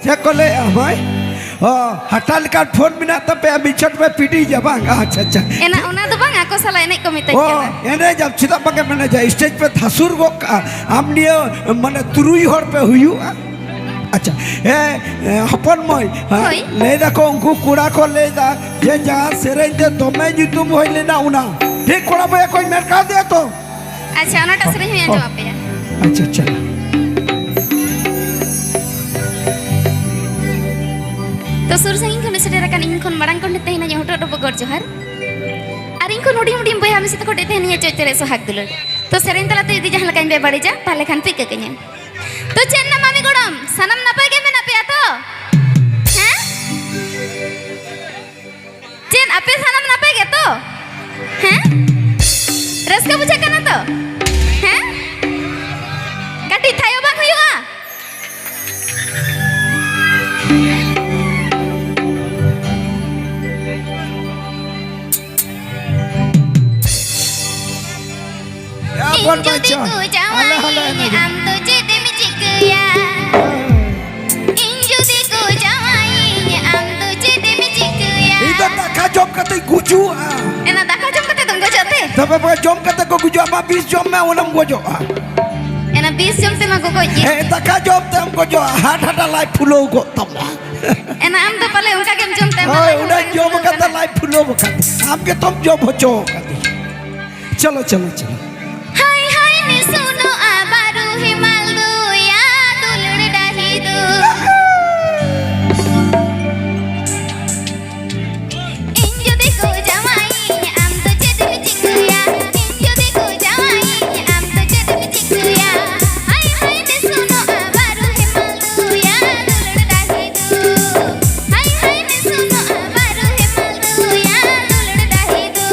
check को ले भाई हटाल का फोन बिना तब पे बिछट पे पीटी जबांग अच्छा अच्छा एना उना तो बांग ako sala enek ko mitai ओ एने जब चिता पके मैंने जा स्टेज पे थासुर गो हम नियो माने तुरुई हर पे हुयु अच्छा ए हपन मय ले दा को उनको कुड़ा को ले दा जे जहां सेरे दे तमे जुतुम होइले ना उना ठीक कोड़ा पे कोई मेरका दे तो अच्छा ona ta sering yang jawab ya अच्छा अच्छा तो सुर संगिन खन सेटerakan ing khon marang kon tehna yang hoto do gor johar ar ing khon udim udim boy hami sita ko tehna ya cocere sohag dulur तो sering tala te idi jahan lakain be badi ja tale khan pik kenya तो chenna mami godam sanam napai ke mena pe ato हैं chen ape sanam napai ge to हैं raska bujha kana to हैं kati thayo bang huyuga Injo diku jawai am to jede mi jikuya Injo diku jawai am to jede mi jikuya Ida tak kajom kata guju Ena daka jom kata tunggu jote tapi apa jom kata ko guju apa bis jom me unam gojo Ena bis jom te mago goje tak kajom tem gojo hat hata lai pulo go tam Ena am to pale unka kem jom te oh udah jom kata lai pulo bukan am ke tom jom hocho chalo chalo chalo Hai hai ni suno abaru himalu ya dulur dahidu Injo diku jawai am to jede mi jikuya Injo diku jawai am to jede mi jikuya Hai hai ni suno abaru himalu ya dulur dahidu Hai hai ni suno abaru himalu ya dulur dahidu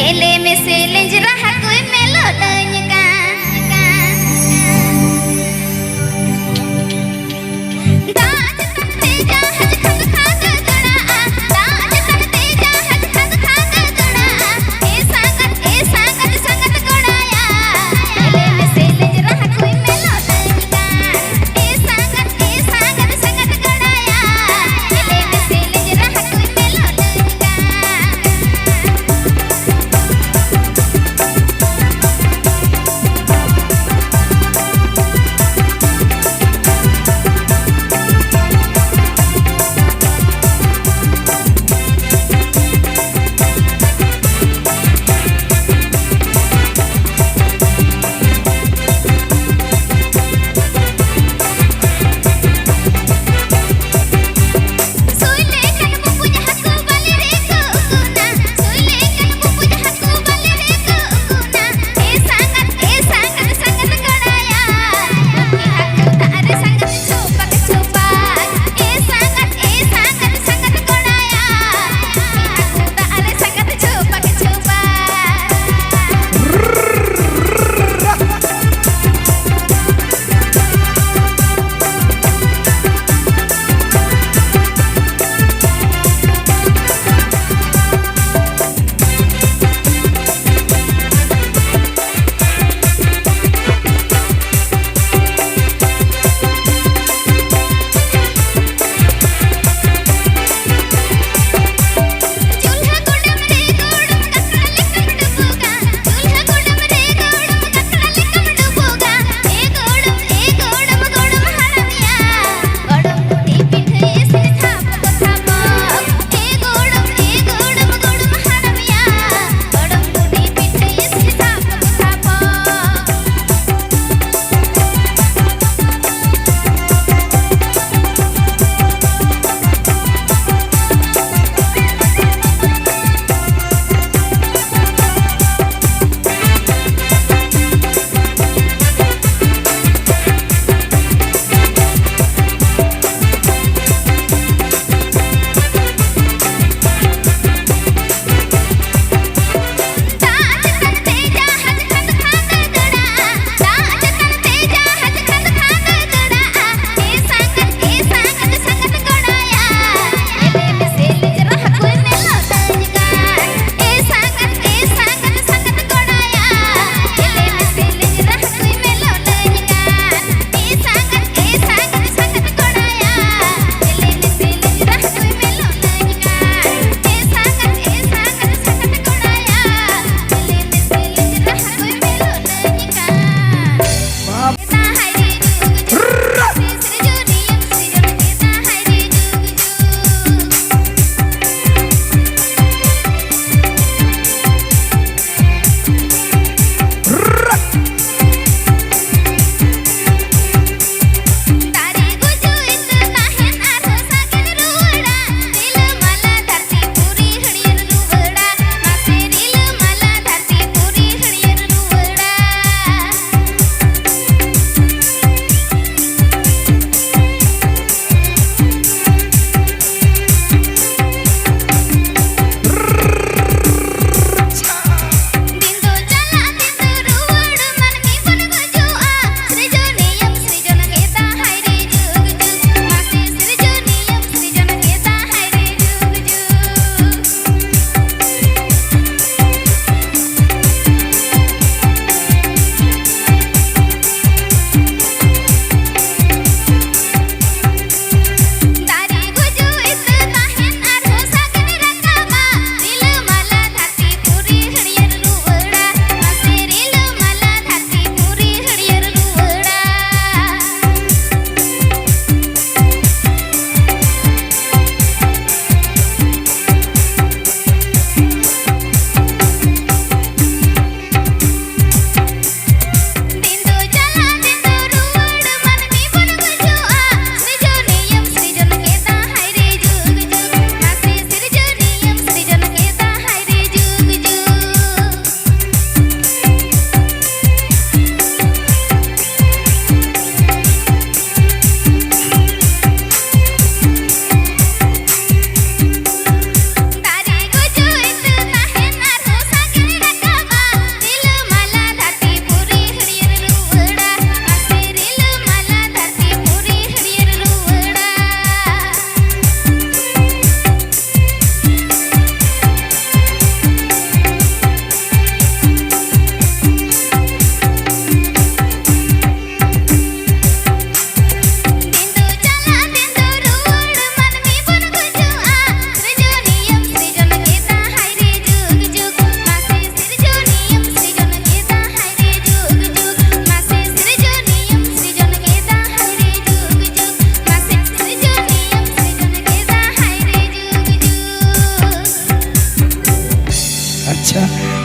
ele meseleng jerah kui melo denyekan दाज तंते जा हज खंग खाग गड़ा दाज तंते जा हज खंग खाग गड़ा ए सांगत गड़ाया एले में से लज रहा कोई मेलो तनिका ए सांगत गड़ाया एले में से लज रहा कोई मेलो तनिका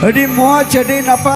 ᱟᱹᱰᱤ ᱢᱚᱡᱽ ᱟᱹᱰᱤ ᱱᱟᱯᱟᱭ